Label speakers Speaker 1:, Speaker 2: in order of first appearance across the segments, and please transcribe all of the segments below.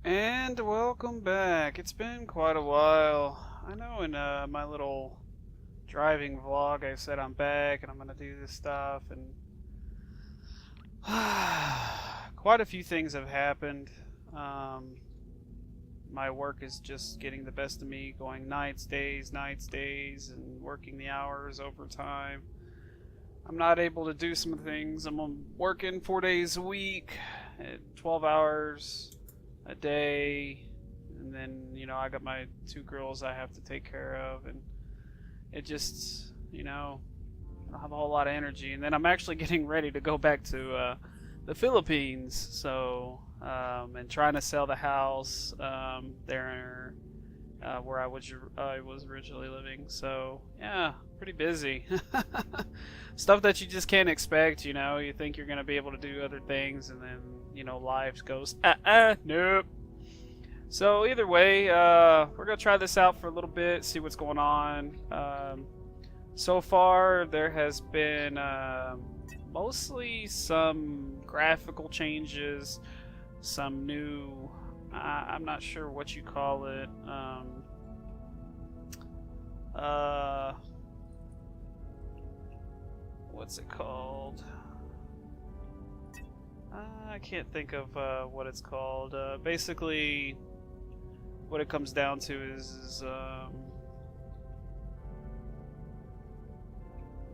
Speaker 1: And welcome back. It's been quite a while. I know in my little driving vlog I said I'm back and I'm gonna do this stuff and quite a few things have happened. Um, my work is just getting the best of me, going nights, days, and working the hours overtime. I'm not able to do some things. I'm working 4 days a week at 12 hours a day, and then I got my two girls I have to take care of, and it just I don't have a whole lot of energy. And then I'm actually getting ready to go back to the Philippines, so and trying to sell the house there where I was originally living. So yeah, pretty busy. Stuff that you just can't expect. You think you're gonna be able to do other things, and then life goes nope. So either way, we're gonna try this out for a little bit, see what's going on. So far, there has been mostly some graphical changes, some new. I'm not sure what you call it. Uh, what's it called? I can't think of what it's called. Basically, what it comes down to is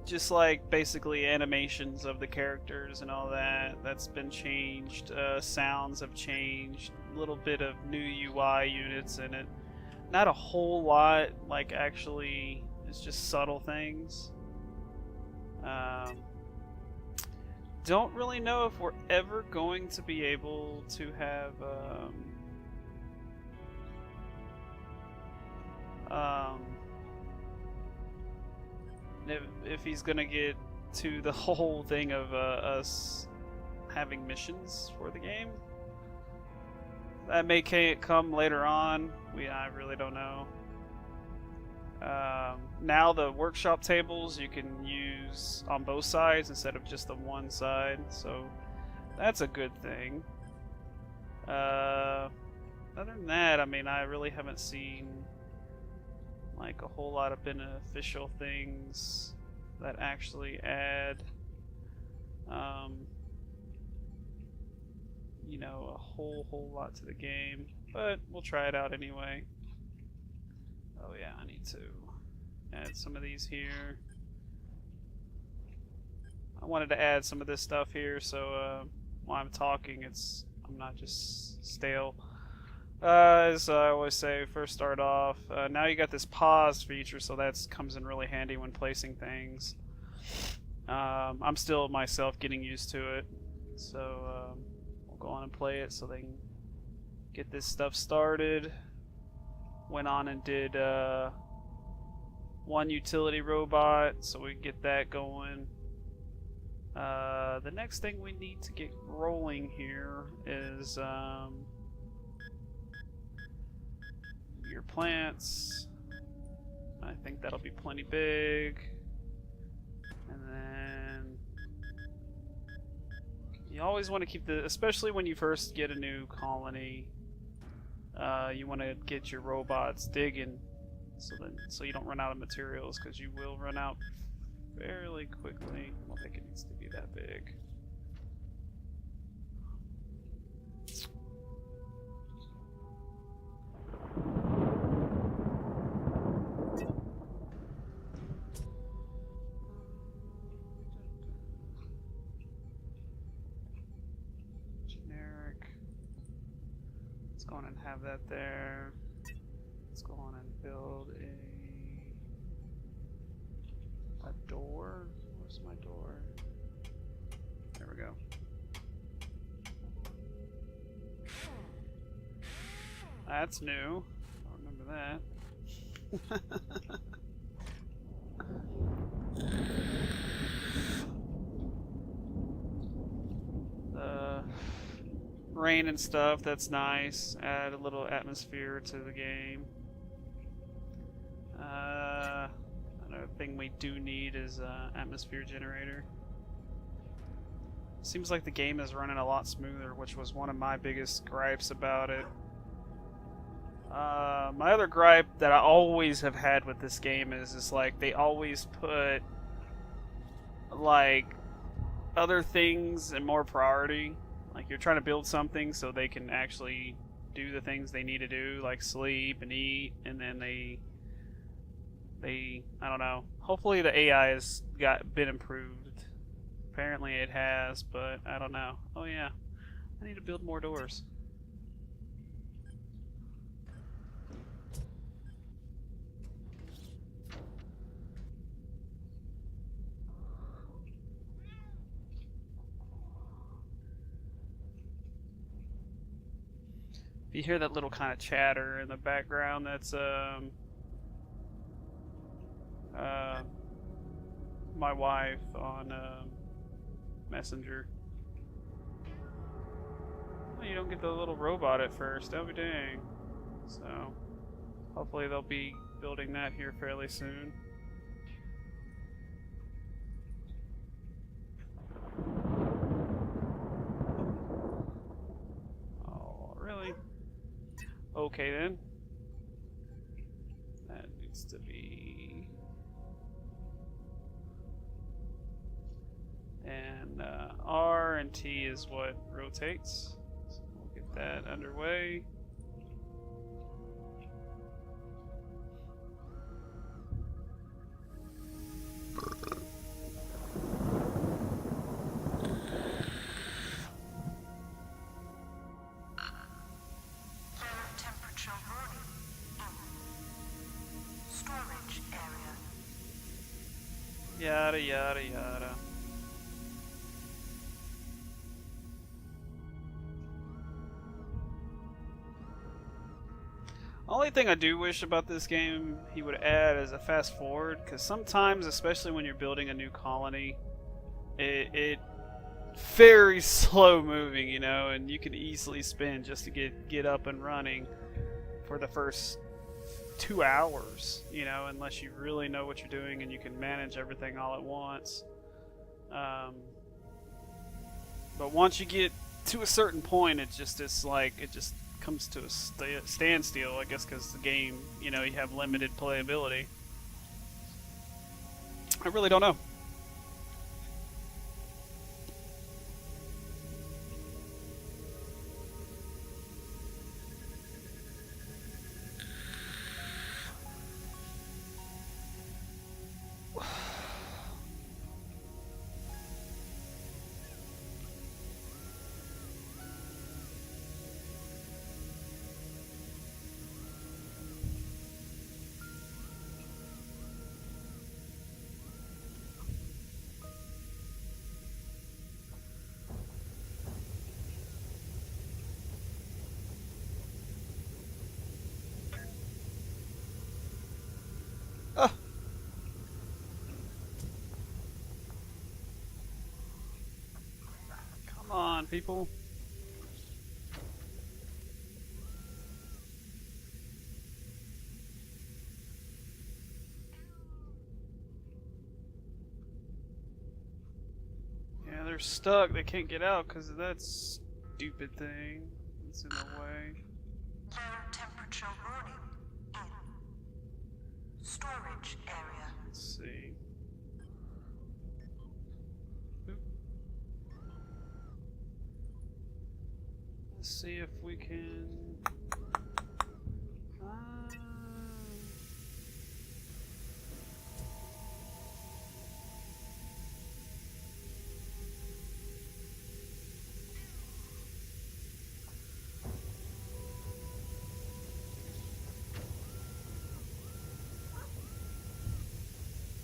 Speaker 1: just like basically animations of the characters and all that. That's been changed. Sounds have changed. A little bit of new UI units in it. Not a whole lot. Like actually, it's just subtle things. Don't really know if we're ever going to be able to have if he's gonna get to the whole thing of us having missions for the game. That may come later on. I really don't know. Now the workshop tables you can use on both sides instead of just the one side, so that's a good thing. Other than that, I mean, I really haven't seen like a whole lot of beneficial things that actually add a whole lot to the game, but we'll try it out anyway. Oh yeah, I need to add some of these here. I wanted to add some of this stuff here so while I'm talking I'm not just stale. As I always say, first start off. Now you got this pause feature, so that comes in really handy when placing things. I'm still myself getting used to it, so we'll go on and play it so they can get this stuff started. Went on and did one utility robot, so we can get that going. The next thing we need to get rolling here is your plants. I think that'll be plenty big. And then you always want to keep especially when you first get a new colony, you want to get your robots digging so you don't run out of materials, because you will run out fairly quickly. I don't think it needs to be that big. Let's go on and have that there. Let's go on and build a door. Where's my door? There we go. That's new. I don't remember that. Rain and stuff, that's nice. Add a little atmosphere to the game. Another thing we do need is atmosphere generator. Seems like the game is running a lot smoother, which was one of my biggest gripes about it. My other gripe that I always have had with this game is like they always put like other things in more priority. Like you're trying to build something so they can actually do the things they need to do, like sleep and eat, and then they I don't know. Hopefully the AI has been improved. Apparently it has, but I don't know. Oh yeah, I need to build more doors. If you hear that little kind of chatter in the background, that's uh, my wife on Messenger. Oh, you don't get the little robot at first. Oh dang. So hopefully they'll be building that here fairly soon. Oh, really? Okay then. That needs to be... And R and T is what rotates. So we'll get that underway. Yada yada yada. Only thing I do wish about this game he would add is a fast forward, because sometimes, especially when you're building a new colony, it very slow moving, you know, and you can easily spend just to get up and running for the first 2 hours, you know, unless you really know what you're doing and you can manage everything all at once. But once you get to a certain point, it just comes to a standstill, I guess, because the game, you know, you have limited playability. I really don't know. Oh. Come on, people. Yeah, they're stuck. They can't get out because of that stupid thing that's in the way.
Speaker 2: Low temperature warning in storage area.
Speaker 1: Let's see. Oop. Let's see if we can...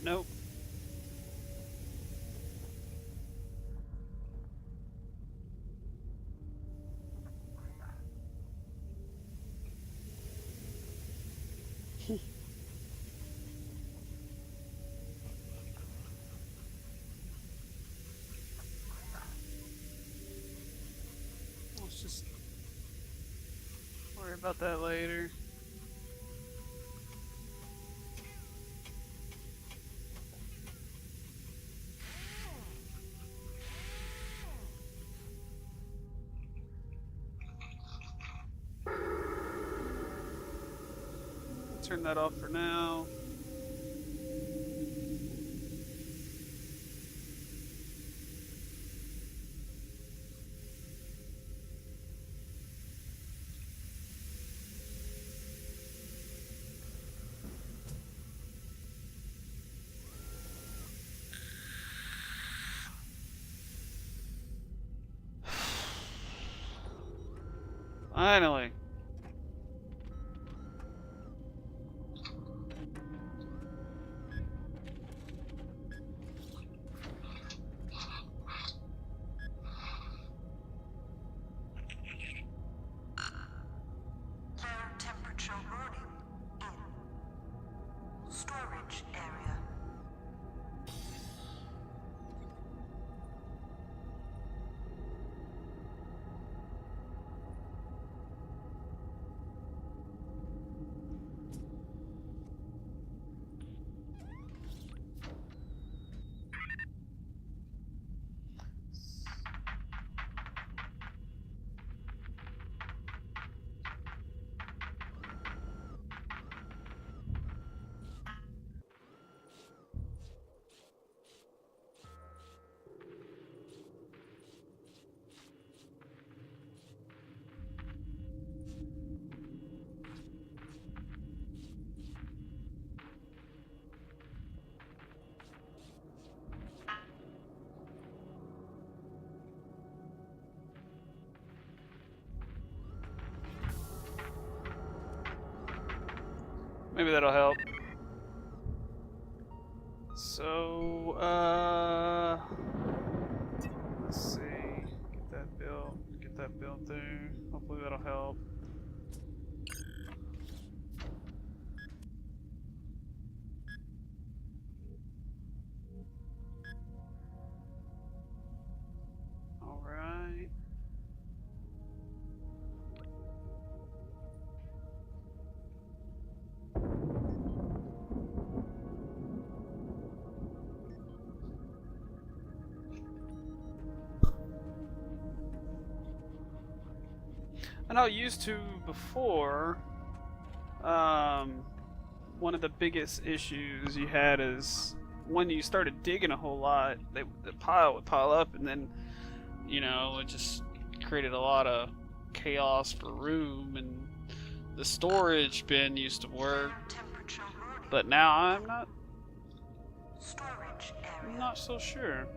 Speaker 1: Nope. Let's just worry about that later. turn that off for now. Finally.
Speaker 2: Low temperature warning in storage area.
Speaker 1: Maybe that'll help. So, let's see. Get that built there. Hopefully that'll help. All right. I know used to before, one of the biggest issues you had is when you started digging a whole lot, the pile would pile up, and then, you know, it just created a lot of chaos for room, and the storage bin used to work,
Speaker 2: Temperature warning.
Speaker 1: but now
Speaker 2: Storage
Speaker 1: I'm
Speaker 2: area.
Speaker 1: not so sure.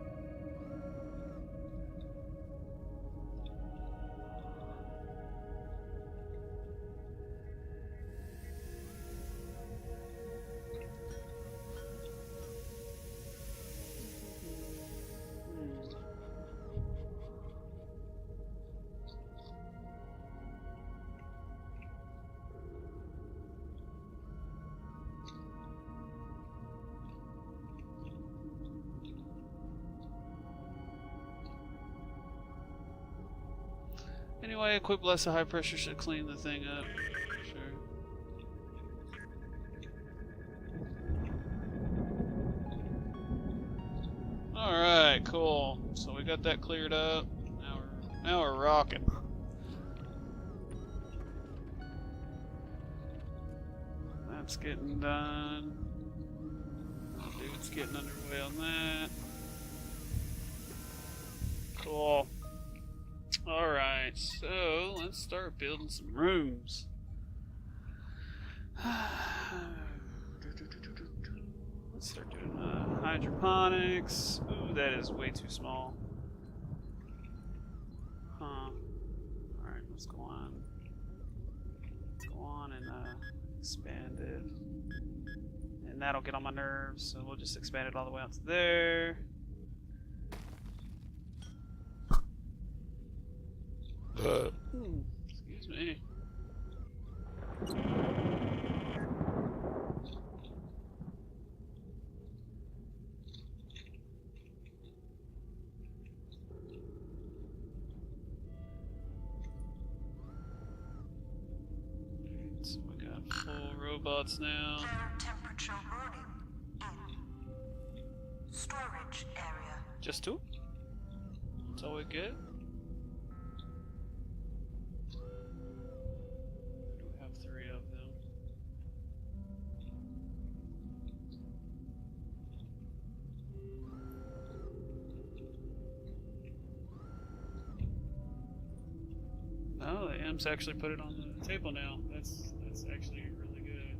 Speaker 1: Anyway, a quick blast of high pressure should clean the thing up. Sure. Alright, cool. So we got that cleared up. Now we're rocking. That's getting done. Oh, dude's getting underway on that. Cool. Alright, so let's start building some rooms. Let's start doing hydroponics. Ooh, that is way too small. Huh. Alright, let's go on. Go on and expand it. And that'll get on my nerves, so we'll just expand it all the way out to there. Excuse me. So we got full robots now.
Speaker 2: Low temperature warning in storage area.
Speaker 1: Just two? That's all we get? We have three of them. Oh, the imps actually put it on the table now. That's actually really good.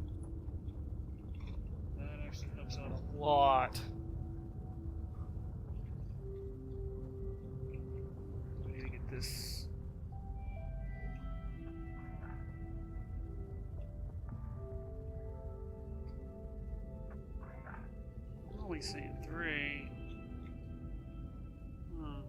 Speaker 1: That actually helps out a lot. We need to get this. I'm only seeing 3. Huh.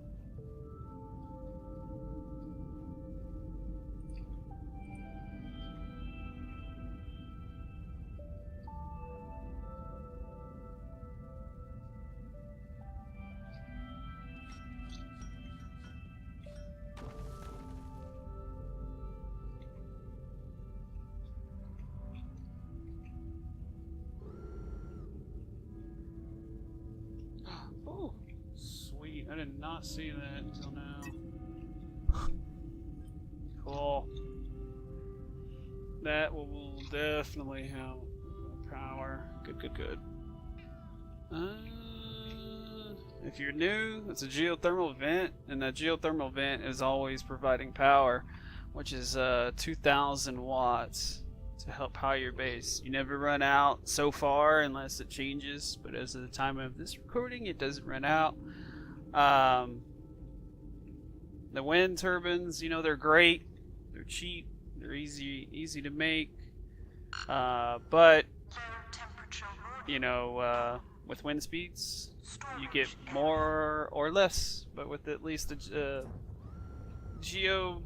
Speaker 1: Oh, sweet. I did not see that until now. Cool. That will definitely help. Power. Good, good, good. If you're new, it's a geothermal vent, and that geothermal vent is always providing power, which is 2,000 watts to help power your base. You never run out so far unless it changes, but as of the time of this recording, it doesn't run out. The wind turbines, you know, they're great. They're cheap. They're easy to make. But you know, with wind speeds, you get more or less. But with at least the geo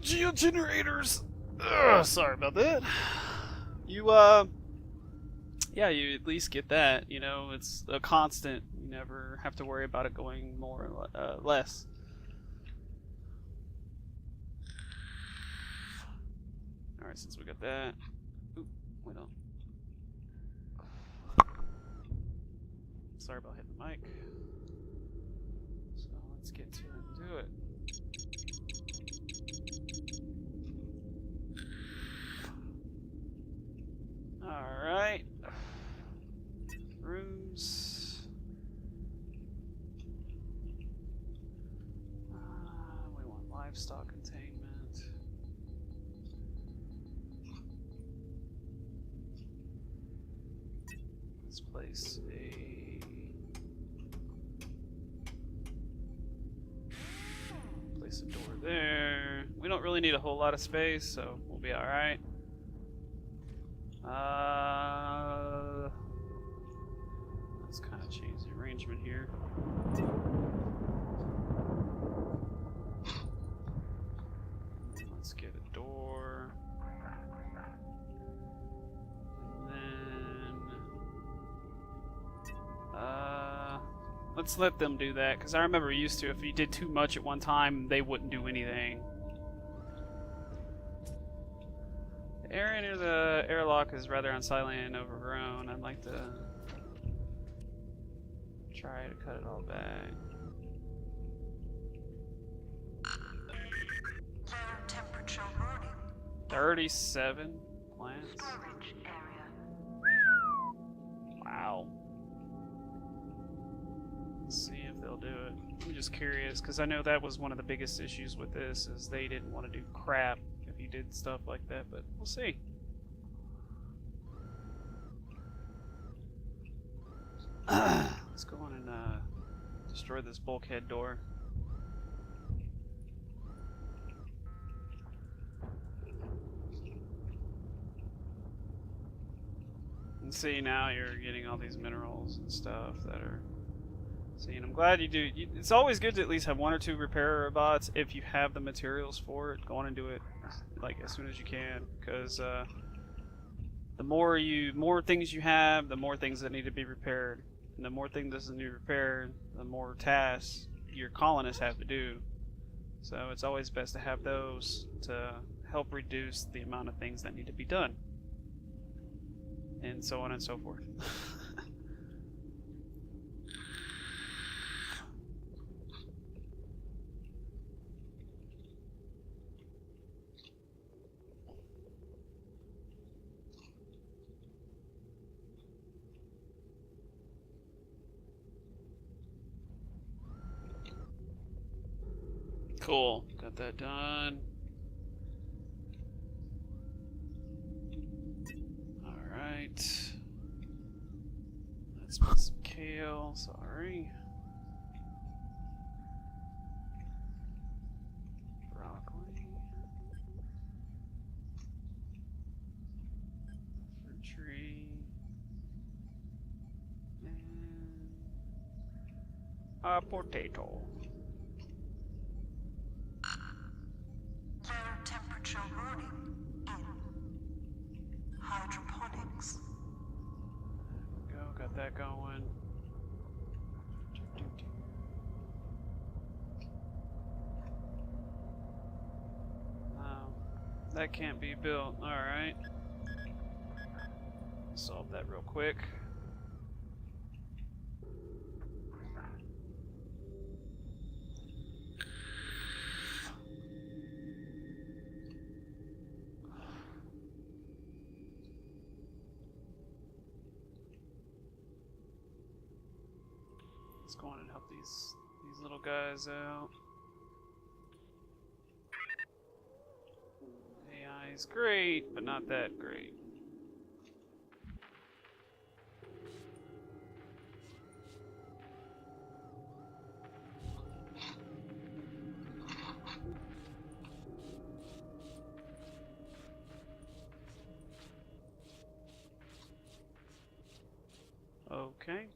Speaker 1: generators. Sorry about that. You yeah, you at least get that. You know, it's a constant. You never have to worry about it going more or less. All right, since we got that. Ooh, wait on. Sorry about hitting the mic. So let's get to it and do it. Alright. Rooms. We want livestock containment. Let's place a door there. We don't really need a whole lot of space, so we'll be alright. Let's kind of change the arrangement here. Let's get a door. And then let's let them do that, because I remember used to, if you did too much at one time, they wouldn't do anything. The area near the airlock is rather unsightly and overgrown. I'd like to try to cut it all back.
Speaker 2: Low temperature warning.
Speaker 1: 37 plants.
Speaker 2: Storage area.
Speaker 1: Wow. Let's see if they'll do it. I'm just curious, because I know that was one of the biggest issues with this, is they didn't want to do crap if you did stuff like that, but we'll see. Let's go on and destroy this bulkhead door. And see, now you're getting all these minerals and stuff that are... See, and I'm glad you do. It's always good to at least have 1 or 2 repair bots if you have the materials for it. Go on and do it like as soon as you can, because the more things you have, the more things that need to be repaired, and the more things that need repaired, the more tasks your colonists have to do. So it's always best to have those to help reduce the amount of things that need to be done, and so on and so forth. Cool. Got that done. Alright. Let's put some kale. Sorry. Broccoli. Fruit tree. And a potato.
Speaker 2: Low temperature warning in hydroponics.
Speaker 1: There we go, got that going. That can't be built. Alright. Solve that real quick. Let's go on and help these little guys out. AI is great, but not that great. Okay.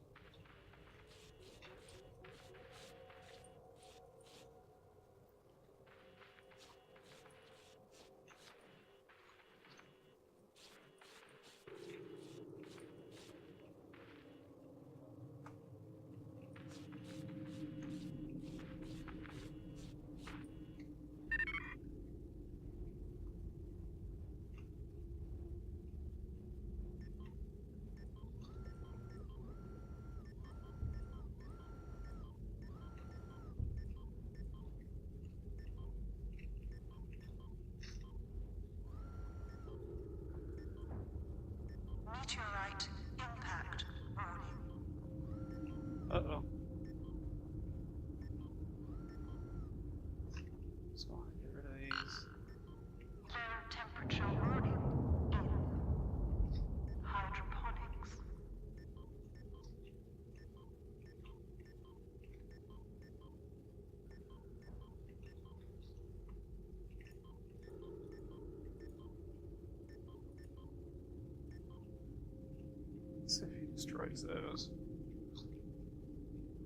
Speaker 2: Meteorite impact warning.
Speaker 1: Uh-oh. Let's go on and get rid of these.
Speaker 2: Low temperature warning in hydroponics.
Speaker 1: Let's see if he destroys those.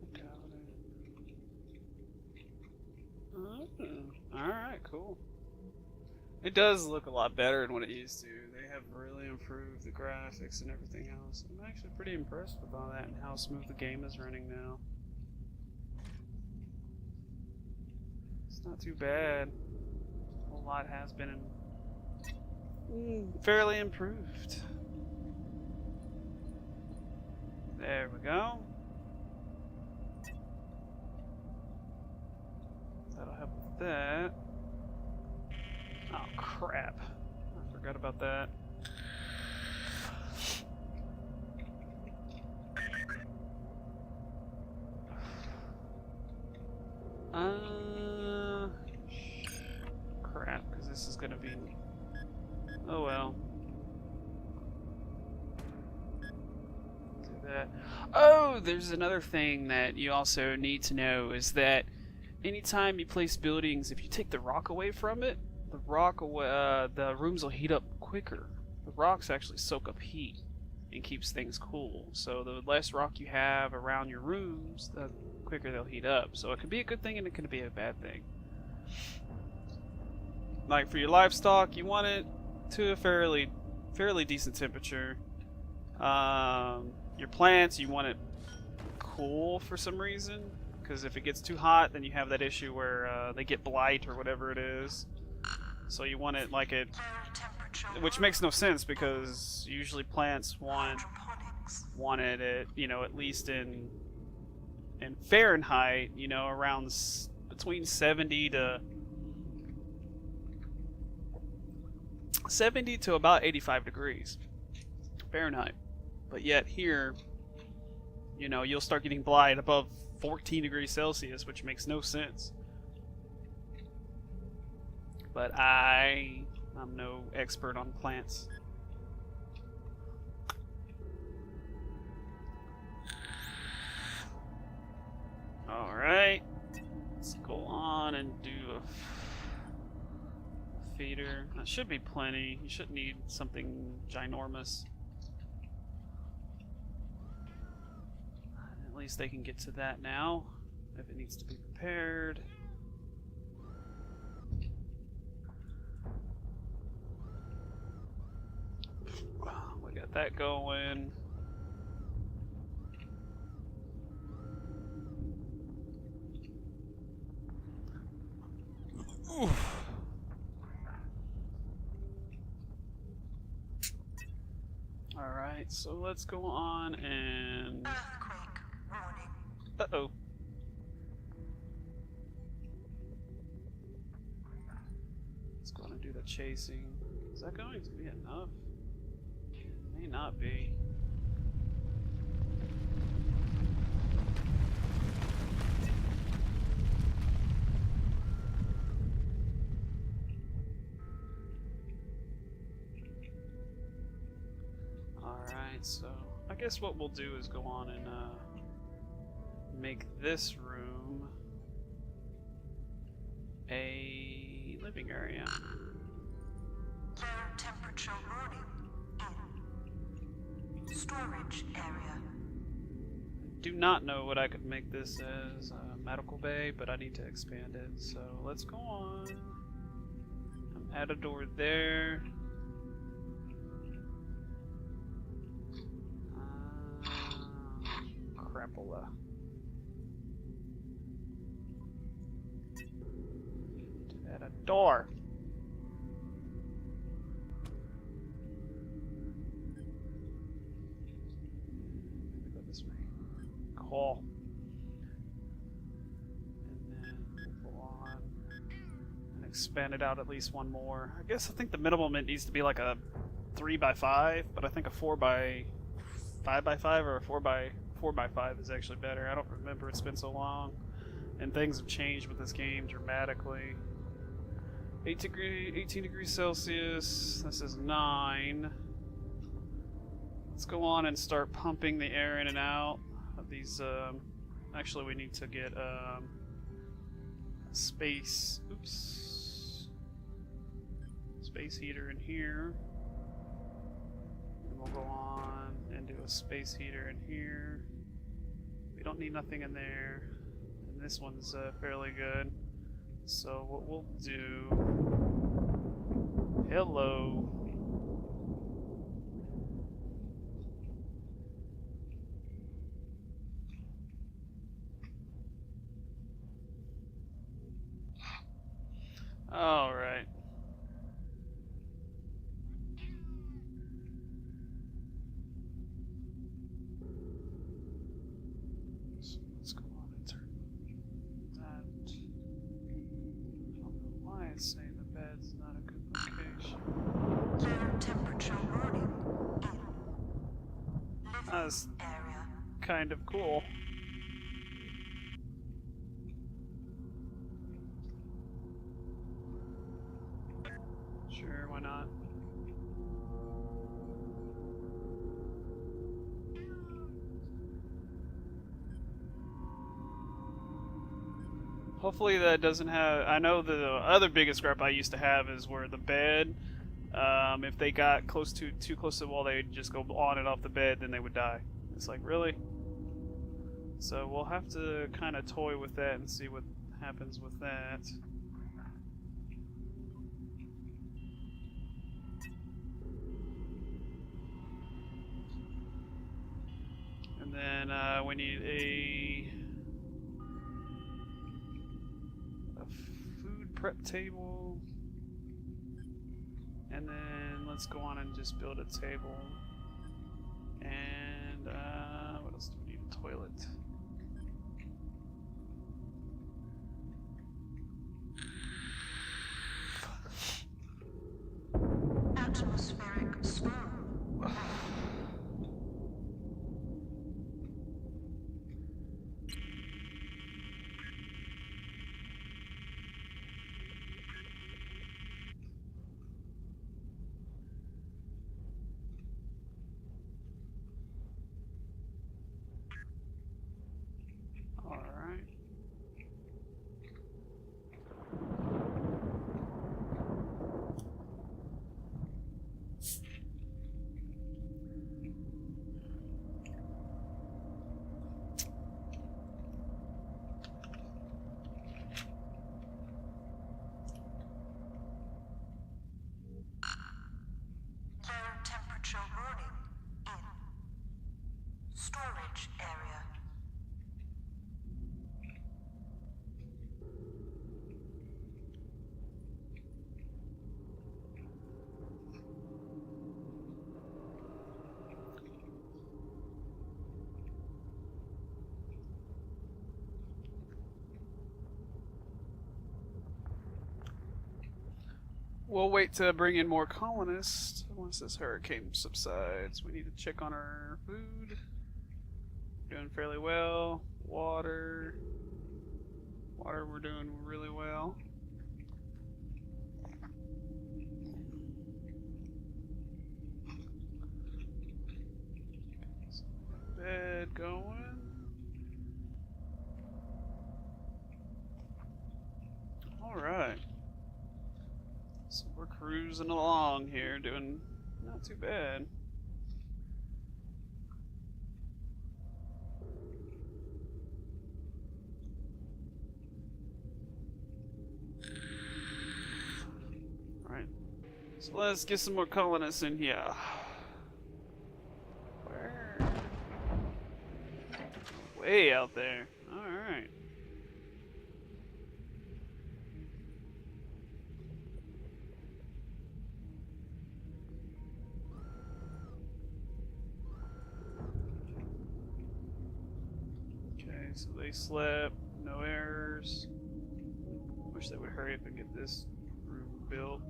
Speaker 1: I doubt it. Alright, cool. It does look a lot better than what it used to. They have really improved the graphics and everything else. I'm actually pretty impressed with all that and how smooth the game is running now. It's not too bad. A whole lot has been fairly improved. There we go. That'll help with that. Oh crap. I forgot about that. Crap, because this is gonna be... Oh well. That. Oh, there's another thing that you also need to know is that anytime you place buildings, if you take the rock away from it, the rooms will heat up quicker. The rocks actually soak up heat and keeps things cool. So the less rock you have around your rooms, the quicker they'll heat up. So it can be a good thing and it can be a bad thing. Like for your livestock, you want it to a fairly decent temperature. Your plants, you want it cool for some reason, because if it gets too hot, then you have that issue where they get blight or whatever it is. So you want it like it, which makes no sense because usually plants want it at, you know, at least in Fahrenheit, you know, around between 70 to about 85 degrees Fahrenheit. But yet here, you know, you'll start getting blight above 14 degrees Celsius, which makes no sense. but I'm no expert on plants. Alright, let's go on and do a feeder. That should be plenty. You shouldn't need something ginormous. At least they can get to that now, if it needs to be prepared. We got that going. Oof. Alright, so let's go on and...
Speaker 2: Earthquake warning.
Speaker 1: Uh-oh. Let's go on and do the chasing. Is that going to be enough? It may not be. Alright, so I guess what we'll do is go on and make this room a living area.
Speaker 2: Low temperature warning. In. Storage area.
Speaker 1: Do not know what I could make this as a medical bay, but I need to expand it. So let's go on. Add a door there. Crapola. Add a door. Maybe go this way. Cool. And then we'll go on and expand it out at least one more. I think the minimum it needs to be like a 3x5, but I think a 4x5x5 or a 4x5 is actually better. I don't remember, it's been so long. And things have changed with this game dramatically. 18 degrees Celsius. This is 9. Let's go on and start pumping the air in and out of these. Actually, we need to get space. Oops. Space heater in here. And we'll go on and do a space heater in here. We don't need nothing in there. And this one's fairly good. So what we'll do... Hello. All right. So let's go on and turn that. I don't know why it's saying the bed's not a good location.
Speaker 2: Low temperature warning. In.
Speaker 1: That's
Speaker 2: Living area.
Speaker 1: kind of cool. Sure, why not? Hopefully that doesn't have... I know the other biggest gripe I used to have is where the bed, if they got too close to the wall, they'd just go on and off the bed, then they would die. It's like, really? So we'll have to kind of toy with that and see what happens with that. And then we need a food prep table. And then let's go on and just build a table. And what else do we need? A toilet.
Speaker 2: Atmospheric storm.
Speaker 1: we'll wait to bring in more colonists once this hurricane subsides. We need to check on our food. Doing fairly well. Water. Water, we're doing really well. Bed going. Alright. So we're cruising along here, doing not too bad. Alright. So let's get some more colonists in here. Where? Way out there. Alright. So they slept, no errors. Wish they would hurry up and get this room built.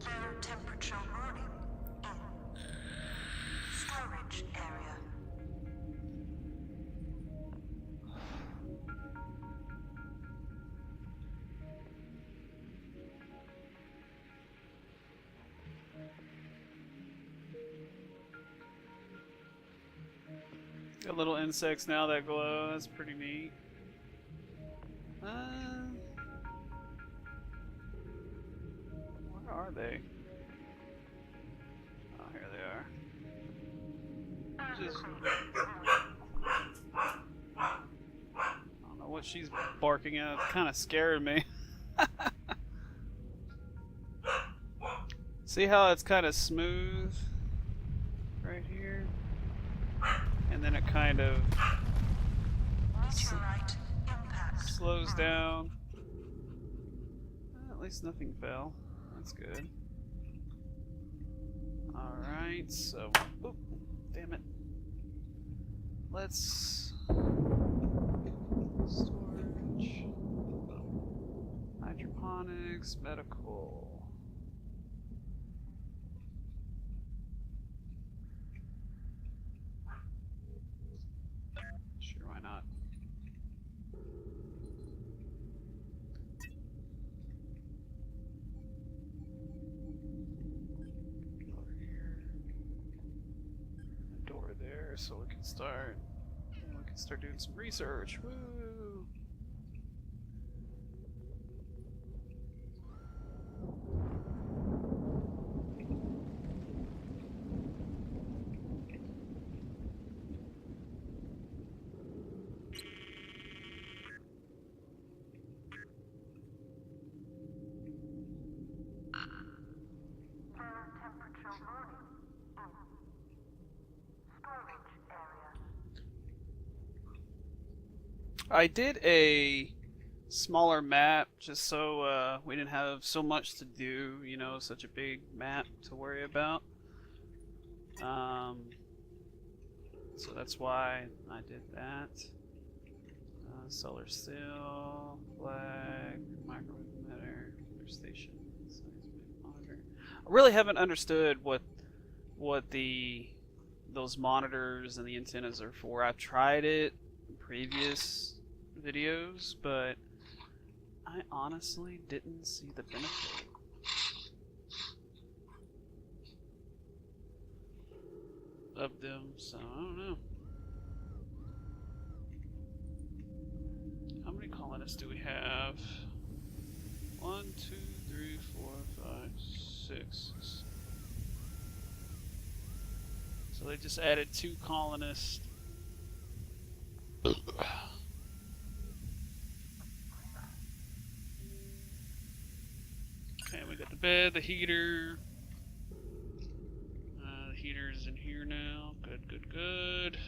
Speaker 2: Low temperature warning in storage area.
Speaker 1: Got little insects now that glow. That's pretty neat. Where are they? Oh, here they are. Just, I don't know what she's barking at. It kind of scared me. See how it's kind of smooth right here? And then it kind of
Speaker 2: Meteorite impact.
Speaker 1: slows down. At least nothing fell. That's good. Alright, so... Oop, damn it. Let's... Storage... Hydroponics, medical... Sure, why not? Over here. A door there so we can start doing some research. Woo! I did a smaller map just so we didn't have so much to do, you know, such a big map to worry about. So that's why I did that. Solar sail, flag, microwave emitter, station, monitor. I really haven't understood what those monitors and the antennas are for. I've tried it in previous videos, but I honestly didn't see the benefit of them, so I don't know. How many colonists do we have? 1, 2, 3, 4, 5, 6. So they just added 2 colonists. Okay, we got the bed, the heater. The heater's in here now. Good, good, good.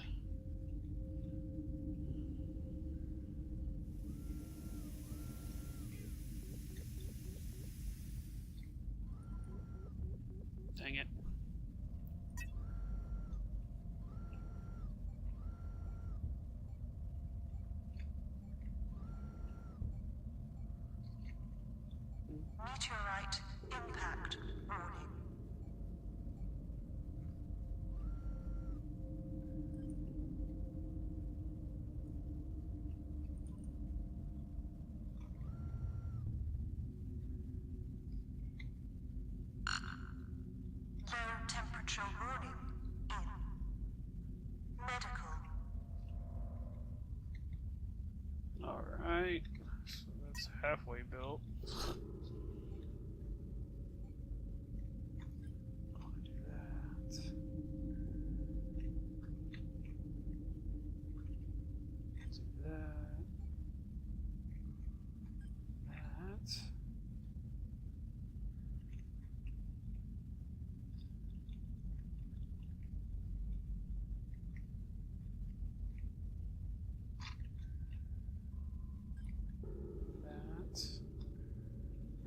Speaker 1: halfway built.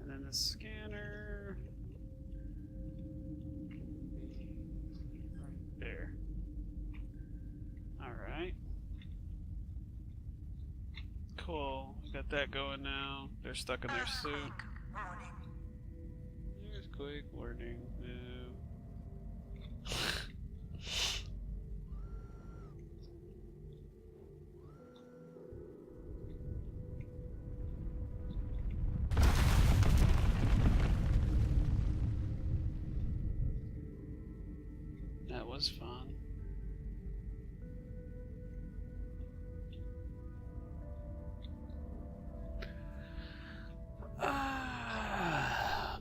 Speaker 1: And then the scanner right there. Alright. Cool. We got that going now. They're stuck in their suit.
Speaker 2: Warning.
Speaker 1: Earthquake warning. No. That was fun.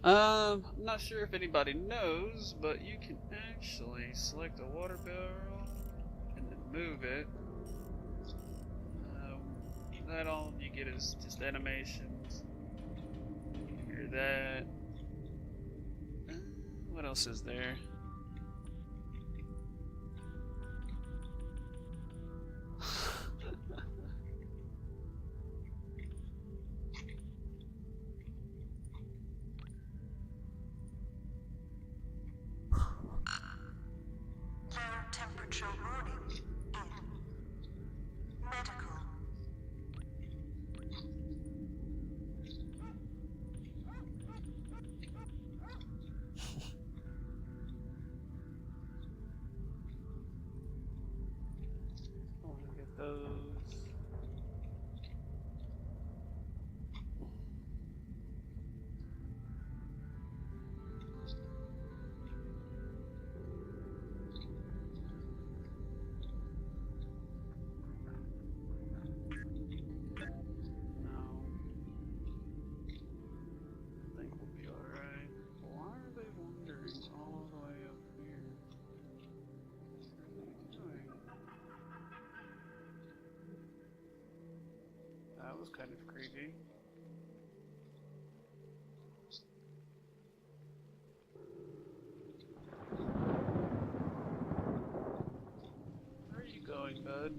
Speaker 1: I'm not sure if anybody knows, but you can actually select a water barrel and then move it. That all you get is just animations. Hear that. What else is there?
Speaker 2: Low temperature warning in medical.
Speaker 1: I want to get those. No. I think we'll be alright. Why are they wandering all the way up here? What are they doing? That was kind of creepy. Where are you going, bud?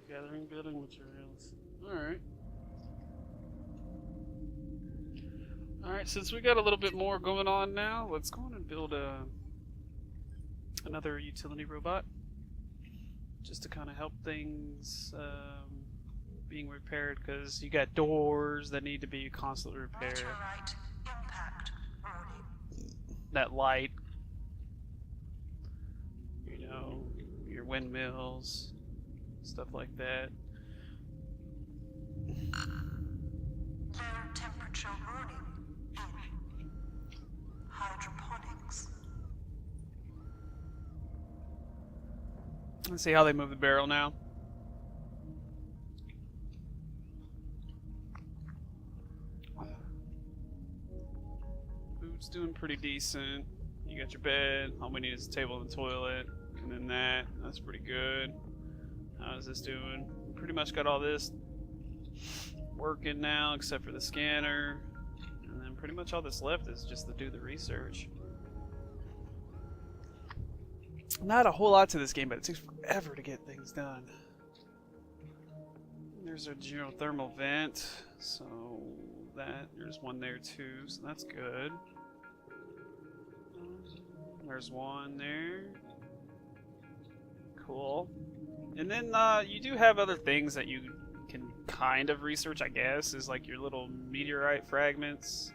Speaker 1: Gathering building materials. Alright. Alright, since we got a little bit more going on now, let's go on and build another utility robot. Just to kind of help things being repaired, because you got doors that need to be constantly repaired.
Speaker 2: Meteorite impact warning.
Speaker 1: That light, you know, your windmills, stuff like that.
Speaker 2: Low temperature warning in hydroponics.
Speaker 1: Let's see how they move the barrel now. Food's doing pretty decent. You got your bed. All we need is a table and a toilet. And then that's pretty good. How's this doing? Pretty much got all this working now, except for the scanner. And then pretty much all that's left is just to do the research. Not a whole lot to this game, but it takes forever to get things done. There's a geothermal vent, so there's one there too, so that's good. There's one there. Cool. And then you do have other things that you can kind of research, I guess, is like your little meteorite fragments.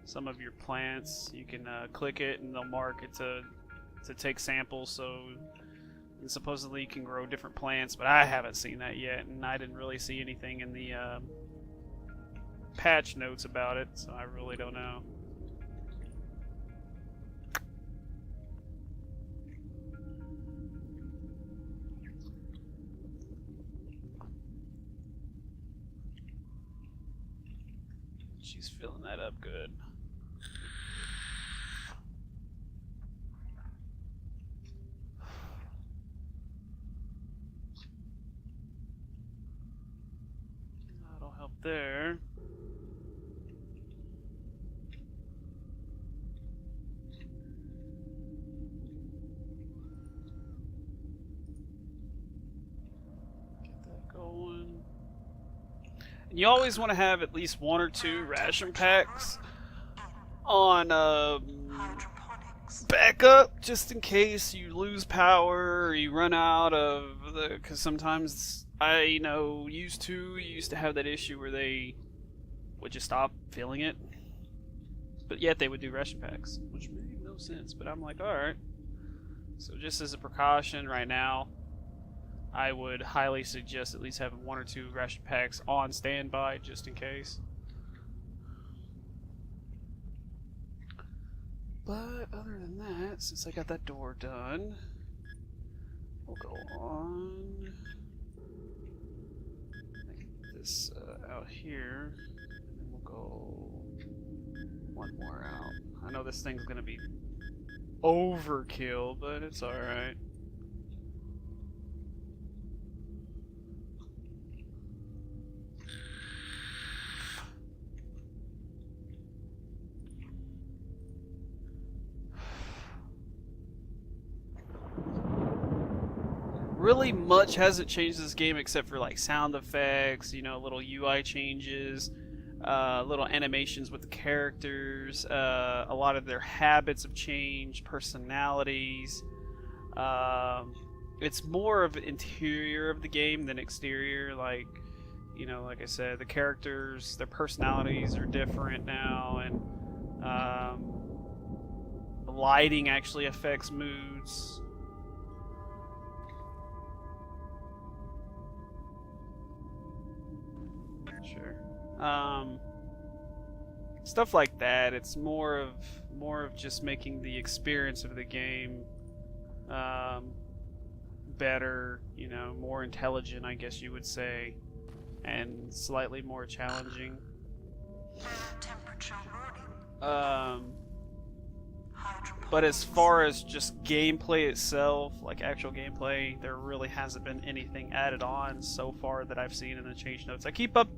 Speaker 1: Some of your plants, you can click it and they'll mark it's a to take samples, so and supposedly you can grow different plants, but I haven't seen that yet, and I didn't really see anything in the patch notes about it, so I really don't know. She's filling that up good. That'll help there. Get that going. And you always want to have at least 1 or 2 ration packs on
Speaker 2: Hydroponics.
Speaker 1: backup, just in case you lose power or you run out of the. Because sometimes I used to have that issue where they would just stop filling it, but yet they would do ration packs, which made no sense. But I'm like, all right. So just as a precaution, right now, I would highly suggest at least having 1 or 2 ration packs on standby, just in case. But other than that, since I got that door done, we'll go on. Get this out here, and then we'll go 1 more out. I know this thing's gonna be overkill, but it's alright. Really much hasn't changed this game except for like sound effects, little UI changes, little animations with the characters. A lot of their habits have changed, personalities. It's more of interior of the game than exterior. Like I said, the characters, their personalities are different now, and the lighting actually affects moods. Sure. Stuff like that. It's more of just making the experience of the game better, more intelligent, I guess you would say, and slightly more challenging.
Speaker 2: Temperature warning.
Speaker 1: But as far as just gameplay itself, like actual gameplay, there really hasn't been anything added on so far that I've seen in the change notes. I keep up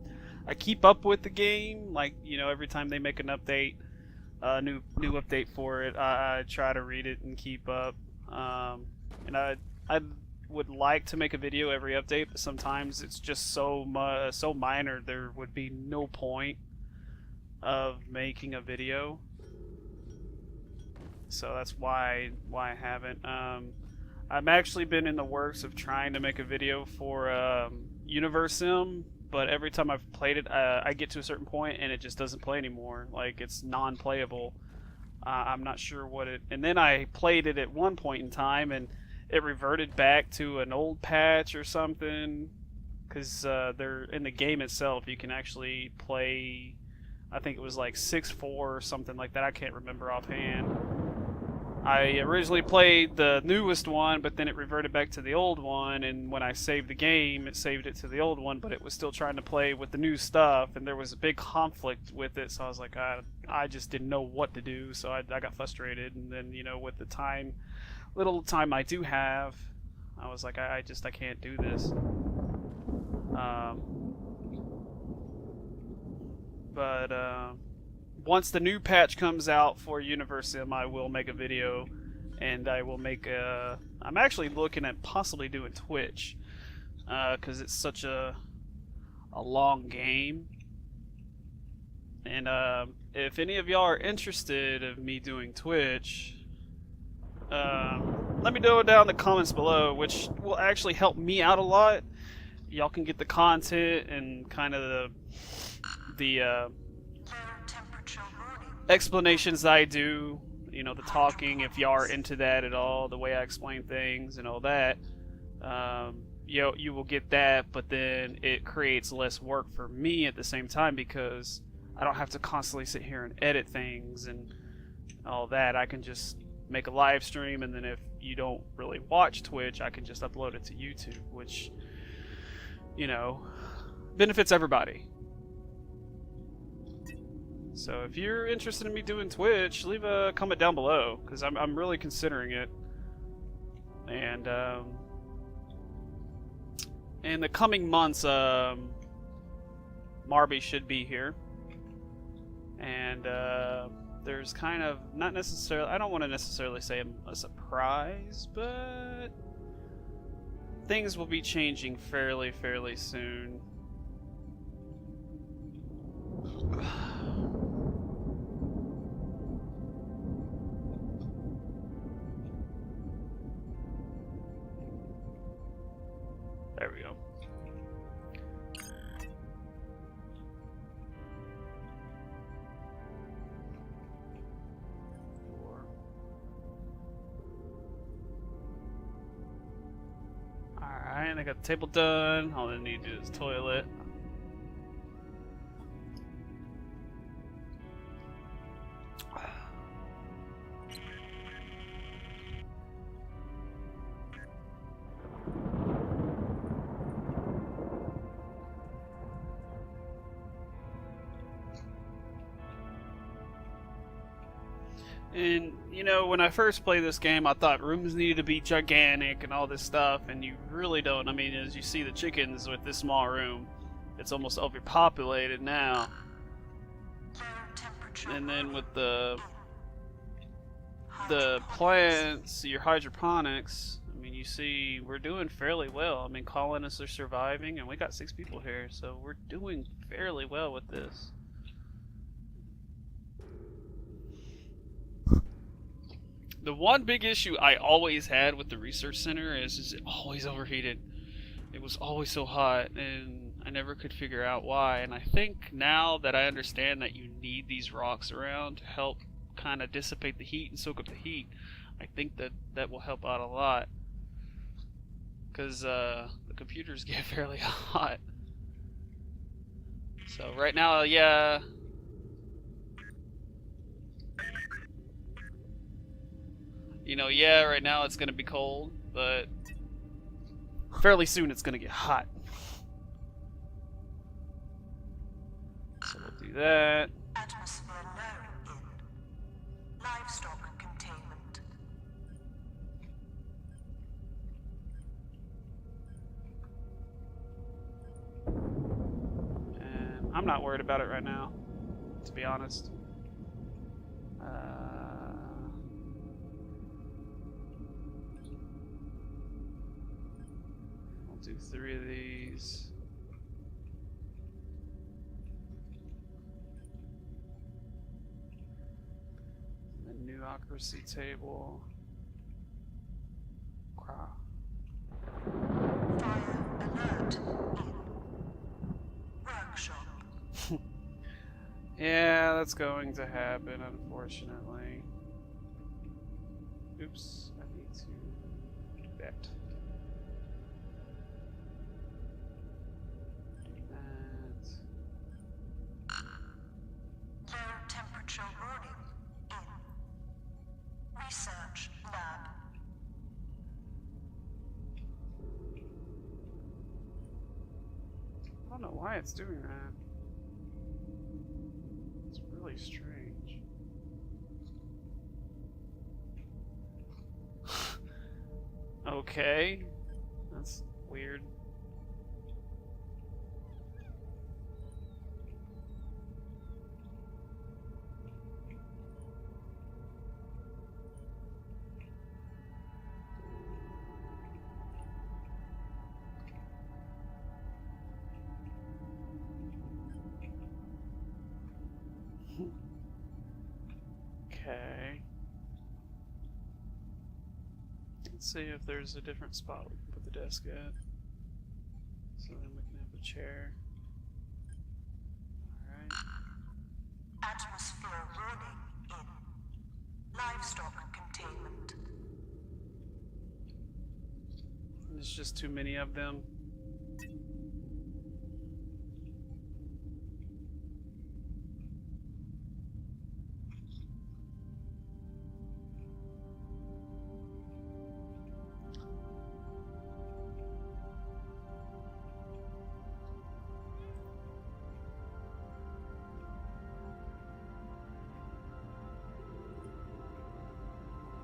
Speaker 1: with the game, like every time they make an update, new update for it, I try to read it and keep up. And I would like to make a video every update, but sometimes it's just so minor there would be no point of making a video. So that's why I haven't. I've actually been in the works of trying to make a video for Universim, but every time I've played it, I get to a certain point and it just doesn't play anymore. Like, it's non-playable. I'm not sure what it... And then I played it at one point in time and it reverted back to an old patch or something. Because they're in the game itself, you can actually play... I think it was like 6-4 or something like that. I can't remember offhand. I originally played the newest one, but then it reverted back to the old one, and when I saved the game, it saved it to the old one, but it was still trying to play with the new stuff, and there was a big conflict with it, so I was like, I just didn't know what to do, so I got frustrated, and then, with the little time I do have, I was like, I can't do this. But once the new patch comes out for Universim, I will make a video, and I will make a... I'm actually looking at possibly doing Twitch, because it's such a long game. And if any of y'all are interested in me doing Twitch, let me know down in the comments below, which will actually help me out a lot. Y'all can get the content and kind of the explanations that I do you know, the talking, if y'all are into that at all, the way I explain things and all that, you will get that, but then it creates less work for me at the same time because I don't have to constantly sit here and edit things and all that. I can just make a live stream, and then if you don't really watch Twitch, I can just upload it to YouTube, which, you know, benefits everybody. So if you're interested in me doing Twitch, leave a comment down below, because I'm really considering it. And in the coming months, Marby should be here. And there's kind of, not necessarily, I don't want to necessarily say a surprise, but things will be changing fairly soon. There we go. Alright, I got the table done. All I need to do is toilet. And, you know, when I first played this game, I thought rooms needed to be gigantic and all this stuff, and you really don't. I mean, as you see the chickens with this small room, it's almost overpopulated now. And then with the plants, your hydroponics, I mean, you see we're doing fairly well. I mean, colonists are surviving, and we got 6 people here, so we're doing fairly well with this. The one big issue I always had with the research center is it always overheated. It was always so hot, and I never could figure out why. And I think now that I understand that you need these rocks around to help kind of dissipate the heat and soak up the heat, I think that will help out a lot. Because the computers get fairly hot. So right now, yeah. You know, yeah, right now it's gonna be cold, but fairly soon it's gonna get hot. So we'll do that.
Speaker 2: Atmosphere low in. Livestock containment.
Speaker 1: And I'm not worried about it right now, to be honest. Do 3 of these. The new accuracy table. Wow.
Speaker 2: Fire alert in. Workshop.
Speaker 1: Yeah, that's going to happen, unfortunately. Oops, I need to do that.
Speaker 2: Low temperature warning in. Research lab.
Speaker 1: I don't know why it's doing that. It's really strange. Okay. That's weird. Okay. Let's see if there's a different spot we can put the desk at. So then we can have a chair. Alright.
Speaker 2: Atmosphere warning in.
Speaker 1: There's just too many of them.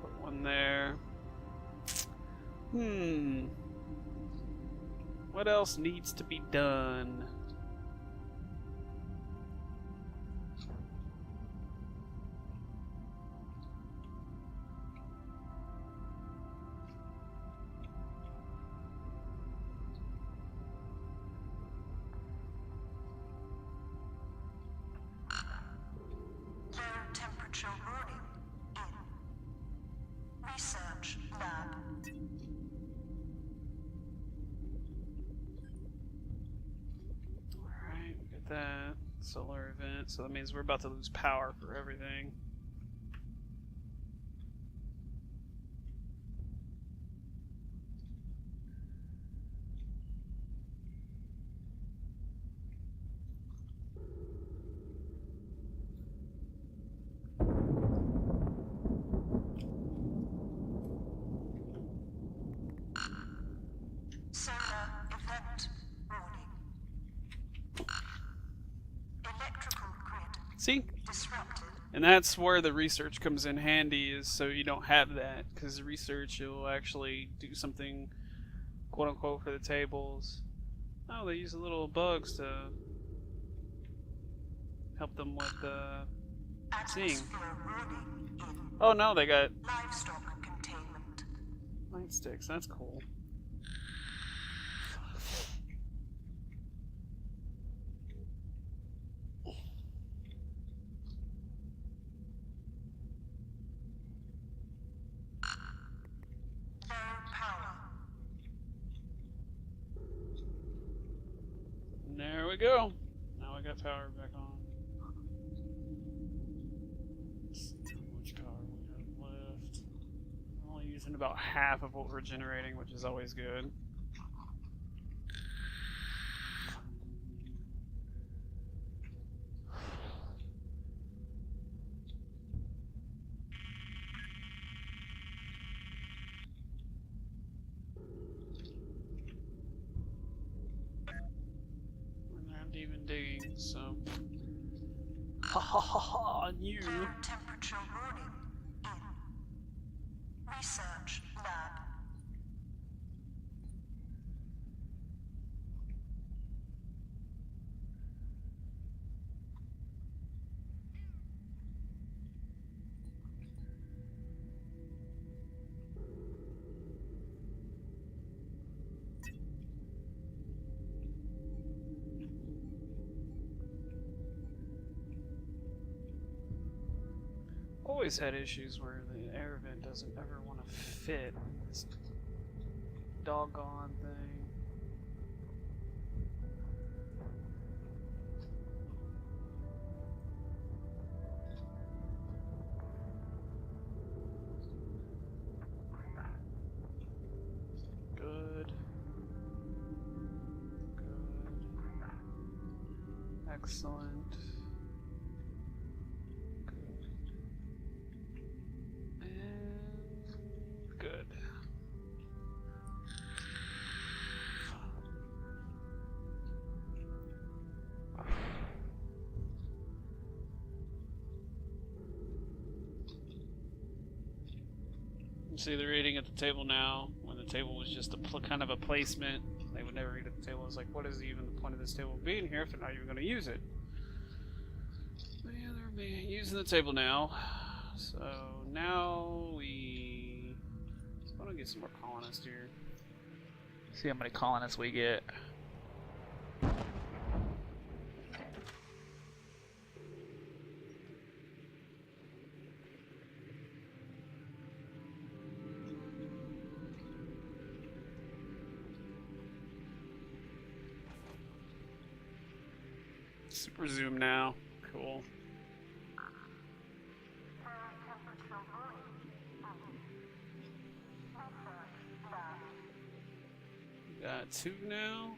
Speaker 1: Put one there. What else needs to be done?
Speaker 2: Low temperature warning in. Research lab.
Speaker 1: Alright, we got that. Solar event, so that means we're about to lose power for everything.
Speaker 2: Solar event warning. Electrical grid
Speaker 1: See?
Speaker 2: disrupted.
Speaker 1: And that's where the research comes in handy, is so you don't have that, because the research will actually do something, quote unquote, for the tables. Oh, they use the little bugs to help them with seeing.
Speaker 2: Atmosphere warning in.
Speaker 1: Oh no, they got
Speaker 2: Livestock containment.
Speaker 1: light sticks. That's cool.
Speaker 2: Low power.
Speaker 1: There we go. Now we got power back on. Let's see how much power we have left. We're only using about half of what we're generating, which is always good. We're not even digging, so. Ha ha ha ha, on you.
Speaker 2: Low temperature warning in. Research lab.
Speaker 1: Always had issues where the air vent doesn't ever want to fit in this doggone thing. Good. Good. Excellent. Good. You see, they're eating at the table now. When the table was just a kind of a placement, they would never eat at the table. It's like, what is even the point of this table being here if they're not even going to use it? But yeah, they're using the table now. So now we. I'm gonna get some more colonists here. See how many colonists we get. Super zoom now. Cool. Got 2 now.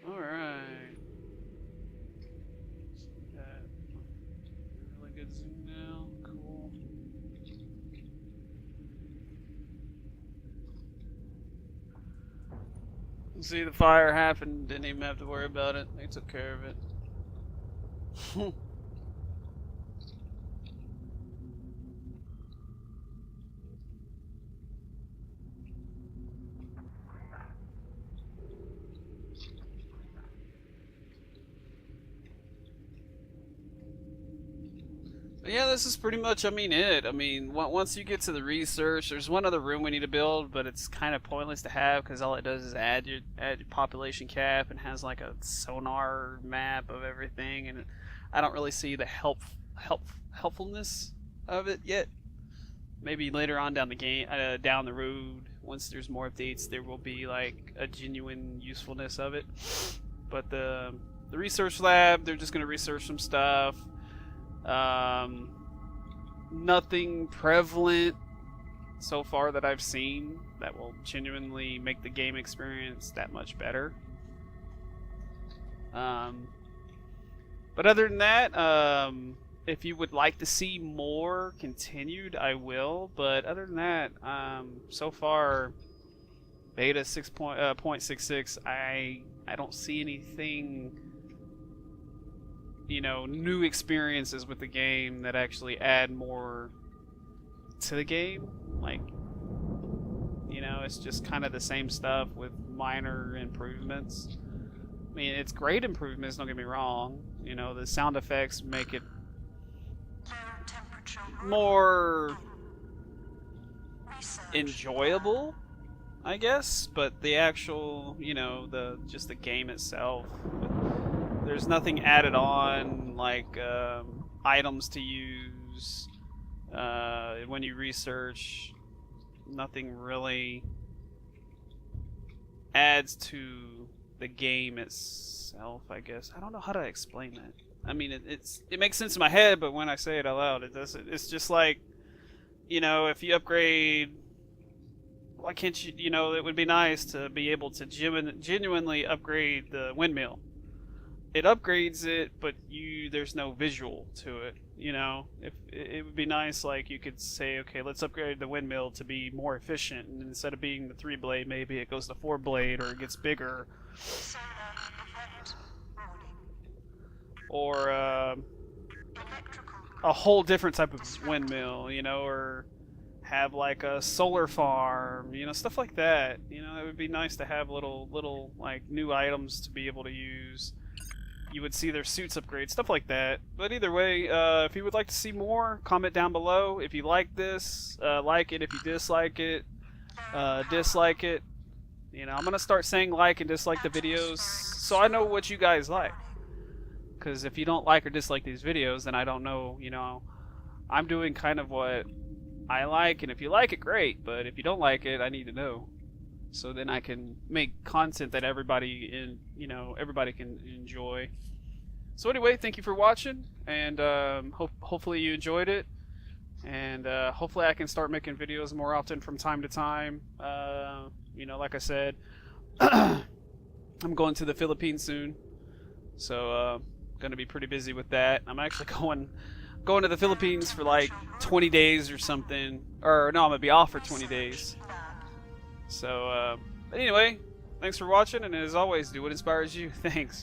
Speaker 1: Alright. Got really good zoom now. Cool. See, the fire happened, didn't even have to worry about it. They took care of it. But yeah, this is pretty much, it. Once you get to the research, there's one other room we need to build, but it's kind of pointless to have because all it does is add your population cap and has like a sonar map of everything, and I don't really see the helpfulness of it yet. Maybe later on down the road, once there's more updates, there will be like a genuine usefulness of it. But the research lab, they're just gonna research some stuff. Nothing prevalent so far that I've seen that will genuinely make the game experience that much better. But other than that, if you would like to see more continued, I will. But other than that, so far, beta 6.66, I don't see anything, new experiences with the game that actually add more to the game. Like, it's just kind of the same stuff with minor improvements. It's great improvements, don't get me wrong. The sound effects make it more enjoyable, I guess, but the actual, just the game itself, there's nothing added on, like items to use when you research. Nothing really adds to the game itself, I guess. I don't know how to explain that. It makes sense in my head, but when I say it out loud, it doesn't. It's just like, if you upgrade, why can't you, it would be nice to be able to genuinely upgrade the windmill. It upgrades it, but there's no visual to it. If it would be nice, like you could say, okay, let's upgrade the windmill to be more efficient, and instead of being the 3-blade, maybe it goes to 4-blade, or it gets bigger, or a whole different type of windmill, or have like a solar farm, stuff like that. It would be nice to have little like new items to be able to use. You would see their suits upgrade, stuff like that. But either way, if you would like to see more, comment down below. If you like this, like it. If you dislike it, dislike it. I'm gonna start saying like and dislike the videos so I know what you guys like. Because if you don't like or dislike these videos, then I don't know. I'm doing kind of what I like, and if you like it, great. But if you don't like it, I need to know, so then I can make content that everybody can enjoy. So anyway, thank you for watching, and hopefully you enjoyed it, and hopefully I can start making videos more often from time to time. Like I said, I'm going to the Philippines soon, so gonna be pretty busy with that. I'm actually going to the Philippines for like 20 days or something, or no, I'm gonna be off for 20 days. So, but anyway, thanks for watching, and as always, do what inspires you. Thanks.